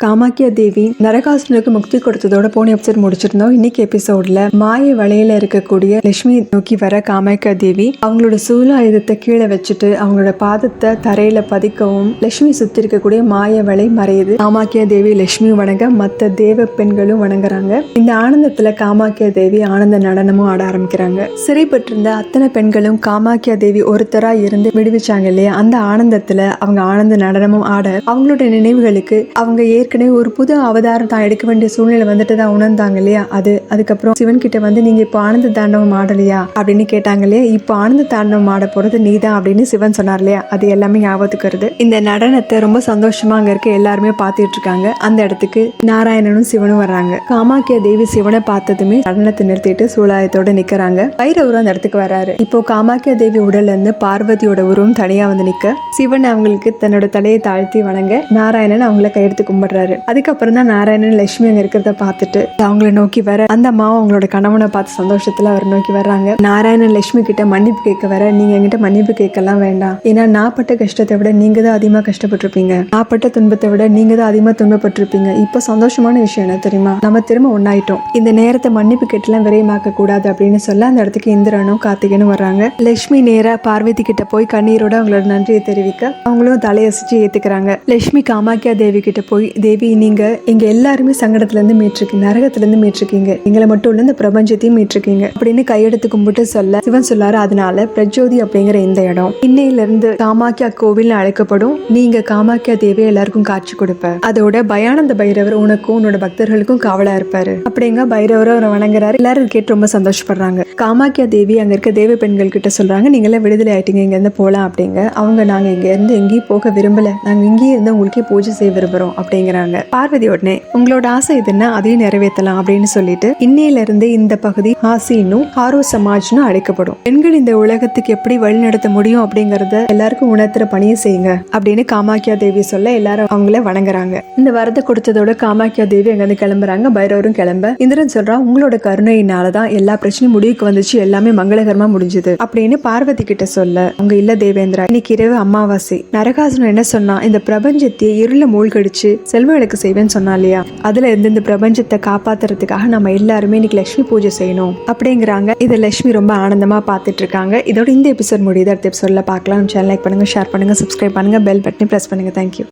காமாக்கியா தேவி நரகாசுரனுக்கு முக்தி கொடுத்ததோட போன எபிசோட் முடிச்சிருந்தோம். இன்னைக்கு எபிசோட்ல மாய வலையில இருக்கக்கூடிய லட்சுமி நோக்கி வர காமாக்கியா தேவி அவங்களோட சூலாயுதத்தை கீழே வச்சுட்டு அவங்களோட பாதத்தை தரையில பதிக்கவும் லட்சுமி சுத்தி இருக்கக்கூடிய மாய வலை மறையுது. காமாக்கியா தேவி லட்சுமி வணங்க மத்த தேவ பெண்களும் வணங்குறாங்க. இந்த ஆனந்தத்துல காமாக்கியா தேவி ஆனந்த நடனமும் ஆட ஆரம்பிக்கிறாங்க. சிறைப்பட்டிருந்த அத்தனை பெண்களும் காமாக்கியா தேவி ஒருத்தரா இருந்து விடுவிச்சாங்க இல்லையா, அந்த ஆனந்தத்துல அவங்க ஆனந்த நடனமும் ஆட அவங்களோட நினைவுகளுக்கு அவங்க ஏற்கனவே ஒரு புது அவதாரம் தான் எடுக்க வேண்டிய சூழ்நிலை வந்துட்டு தான் உணர்ந்தாங்க இல்லையா. அதுக்கப்புறம் சிவன் கிட்ட வந்து நீங்க இப்போ ஆனந்த தாண்டவம் ஆடலையா அப்படின்னு கேட்டாங்க இல்லையா. இப்போ ஆனந்த தாண்டவம் ஆட போறது நீதான் அப்படின்னு சிவன் சொன்னார் இல்லையா. அது எல்லாமே ஞாபகத்துக்கு வருது. இந்த நடனத்தை ரொம்ப சந்தோஷமா அங்க இருக்க எல்லாருமே பார்த்துட்டு இருக்காங்க. அந்த இடத்துக்கு நாராயணனும் சிவனும் வர்றாங்க. காமாக்கியா தேவி சிவனை பார்த்ததுமே நடனத்தை நிறுத்திட்டு சூலாயத்தோட நிக்கிறாங்க. பைரவரும் அந்த இடத்துக்கு வர்றாரு. இப்போ காமாக்கியா தேவி உடல்ல இருந்து பார்வதியோட உருவம் தனியா வந்து நிக்க சிவன் அவங்களுக்கு தன்னோட தலையை தாழ்த்தி வணங்க நாராயணன் அவங்கள கையெடுத்து கும்பிடுறாரு. அதுக்கப்புறம் தான் நாராயணன் லட்சுமி அங்க இருக்கிறத பார்த்துட்டு அவங்கள நோக்கி வர அந்த அம்மா அவங்களோட கணவனை பார்த்து சந்தோஷத்துல அவர் நோக்கி வர்றாங்க. நாராயணன் லட்சுமி கிட்ட மன்னிப்பு கேட்க வர, நீங்க என்கிட்ட மன்னிப்பு கேட்கலாம் வேண்டாம், ஏன்னா நான் பட்ட கஷ்டத்தை விட நீங்க தான் அதிகமா கஷ்டப்பட்டிருப்பீங்க, நான் பட்ட துன்பத்தை விட நீங்க தான் அதிகமா துன்பப்பட்டிருப்பீங்க. இப்போ சந்தோஷமான விஷயம் என்ன தெரியுமா, நம்ம திரும்ப ஒன்னாயிட்டோம், இந்த நேரத்தை மன்னிப்பு கேட்டுலாம் விரைமாக்க கூடாது அப்படின்னு சொல்ல அந்த இடத்துக்கு இந்திரனும் கார்த்திகனும் வர்றாங்க. லட்சுமி நேரா பார்வதி கிட்ட போய் கண்ணீரோட அவங்களோட நன்றியை தெரிவிக்க அவங்களும் தலையசிச்சு ஏத்துக்கிறாங்க. லட்சுமி காமாக்கியா தேவி கிட்ட போய், தேவி நீங்க எங்க எல்லாருமே சங்கடத்துல இருந்து மீட்டிருக்கீங்க, நரகத்துல இருந்து மீட்டிருக்கீங்க, எங்களை மட்டும் இல்ல இந்த பிரபஞ்சத்தையும் மீட்டிருக்கீங்க அப்படின்னு கையெடுத்து கும்பிட்டு சொல்ல சிவன் சொல்லாரு, அதனால பிரஜோதி அப்படிங்கிற இந்த இடம் இன்னையில இருந்து காமாக்கியா கோவில் அழைக்கப்படும், நீங்க காமாக்கியா தேவி எல்லாருக்கும் காட்சி கொடுப்ப, அதோட பயானந்த பைரவர் உனக்கும் உன்னோட பக்தர்களுக்கும் காவலா இருப்பாரு அப்படிங்க. பைரவரை அவரை வணங்குறாரு. எல்லாரும் கேட்டு ரொம்ப சந்தோஷப்படுறாங்க. காமாக்கியா தேவி அங்க இருக்க தேவ பெண்கள் கிட்ட சொல்றாங்க, நீங்க எல்லாம் விடுதலை ஆயிட்டீங்க, இங்க இருந்து போலாம் அப்படிங்க. அவங்க, நாங்க இங்க இருந்து எங்கேயும் போக விரும்பல, நாங்க இங்கேயே இருந்து உங்களுக்கே பூஜை செய்ய விரும்புறோம் அப்படிங்கிறாங்க. பார்வதி உடனே, உங்களோட ஆசை இதுன்னா அதையும் நிறைவேற்றலாம் அப்படின்னு சொல்லிட்டு இன்னையில இருந்து இந்த பகுதி ஹாசினும் ஹாரோ சமாஜ்னு அழைக்கப்படும். பெண்கள் இந்த உலகத்துக்கு எப்படி வழி நடத்த முடியும் அப்படிங்கறத எல்லாருக்கும் உணர்த்துற பணியை செய்யுங்க அப்படின்னு காமாக்கியா தேவி சொல்ல எல்லாரும் அவங்கள வணங்குறாங்க. இந்த வரத்தை கொடுத்ததோட காமாக்கியா தேவி அங்க இருந்து கிளம்புறாங்க. பைரவரும் கிளம்ப இந்திரன் சொல்றான், உங்களோட கருணையினாலதான் எல்லா பிரச்சனையும் முடிவுக்கு வந்துச்சு, எல்லாமே மங்களகரமா முடிஞ்சது அப்படின்னு பார்வதி கிட்ட சொல்ல, அவங்க இல்ல தேவேந்திரா, இன்னைக்கு இரவு அமாவாசை, நரகாசுரன் என்ன சொன்னா, இந்த பிரபஞ்சத்தை இருள மூழ்கடிச்சு செல்வங்களுக்கு செய்வேன்னு சொன்னா இல்லையா, அதுல இருந்து இந்த பிரபஞ்சத்தை காப்பாத்துறதுக்காக நம்ம எல்லாருமே இன்னைக்கு லட்சுமி பூஜை செய்யணும் அப்படிங்கிறாங்க. இதை லட்சுமி ரொம்ப ஆனந்தமா பார்த்துட்டு இருக்காங்க. இதோட இந்த எபிசோட் முடியுது. அடுத்த எபிசோட்ல பார்க்கலாம். சேனல் லைக் பண்ணுங்க, ஷேர் பண்ணுங்க, சப்ஸ்கிரைப் பண்ணுங்க, பெல் பட்டனை பிரஸ் பண்ணுங்க. தேங்க்யூ.